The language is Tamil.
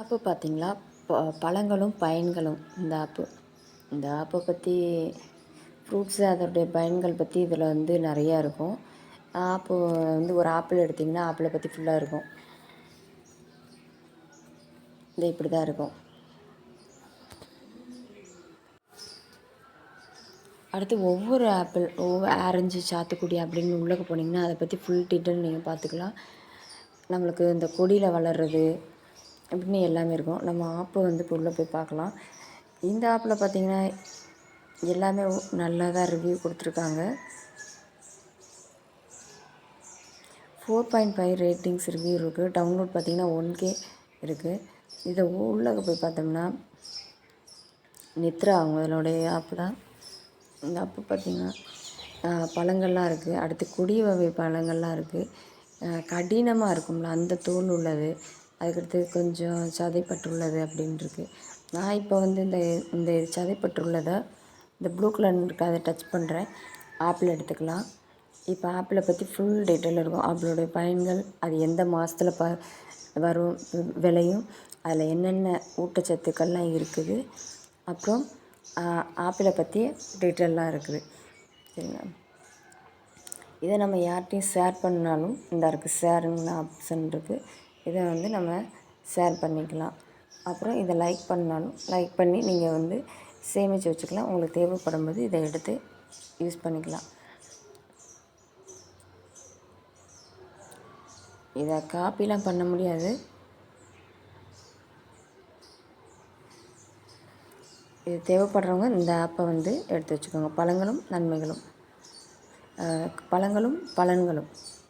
ஆப்பு பார்த்தீங்களா? பழங்களும் பயன்களும் இந்த ஆப்பை பற்றி ஃப்ரூட்ஸு அதோடைய பயன்கள் பற்றி இதில் வந்து நிறையா இருக்கும். ஆப்பு வந்து ஒரு ஆப்பிள் எடுத்திங்கன்னா ஆப்பிளை பற்றி ஃபுல்லாக இருக்கும். இது இப்படி தான் இருக்கும். அடுத்து ஒவ்வொரு ஆரஞ்சு, சாத்துக்குடி அப்படின்னு உள்ளே போனீங்கன்னா அதை பற்றி ஃபுல் டீட்டெயில் நீங்கள் பார்த்துக்கலாம். நம்மளுக்கு இந்த கொடியில் வளர்றது அப்படின்னு எல்லாமே இருக்கும். நம்ம ஆப்பை வந்து இப்போ உள்ளே போய் பார்க்கலாம். இந்த ஆப்பில் பார்த்தீங்கன்னா எல்லாமே நல்லா தான் ரிவ்யூ கொடுத்துருக்காங்க. 4.5 ரேட்டிங்ஸ் ரிவ்யூ இருக்குது. டவுன்லோட் பார்த்திங்கன்னா 1K இருக்குது. இதை உள்ளே போய் பார்த்தோம்னா நித்ரா அவங்களுடைய ஆப் தான். இந்த ஆப்பு பார்த்திங்கன்னா பழங்கள்லாம் இருக்குது. அடுத்து கொடி வகை பழங்கள்லாம் இருக்குது. கடினமாக இருக்கும்ல அந்த தோல் உள்ளது, அதுக்கடுத்து கொஞ்சம் சதைப்பற்றுள்ளது அப்படின்ட்டுருக்கு. நான் இப்போ வந்து இந்த இந்த சதைப்பற்றுள்ளதை இந்த ப்ளூ கலர் இருக்குது அதை டச் பண்ணுறேன். ஆப்பிள் எடுத்துக்கலாம். இப்போ ஆப்பிளை பற்றி ஃபுல் டீட்டெயில் இருக்கும். ஆப்பிளோடைய பயன்கள், அது எந்த மாதத்தில் வரும், விளையும், அதில் என்னென்ன ஊட்டச்சத்துக்கள்லாம் இருக்குது, அப்புறம் ஆப்பிளை பற்றி டீட்டெயிலாம் இருக்குது. சரிங்களா? இதை நம்ம யார்கிட்டையும் ஷேர் பண்ணாலும் இந்த இருக்குது ஷேருன்னு ஆப்ஷன் இருக்குது. இதை வந்து நம்ம ஷேர் பண்ணிக்கலாம். அப்புறம் இதை லைக் பண்ணாலும் லைக் பண்ணி நீங்கள் வந்து சேமித்து வச்சுக்கலாம். உங்களுக்கு தேவைப்படும் போது இதை எடுத்து யூஸ் பண்ணிக்கலாம். இதை காப்பிலாம் பண்ண முடியாது. இது தேவைப்படுறவங்க இந்த ஆப்பை வந்து எடுத்து வச்சுக்கோங்க. பழங்களும் நன்மைகளும், பழங்களும் பலன்களும்.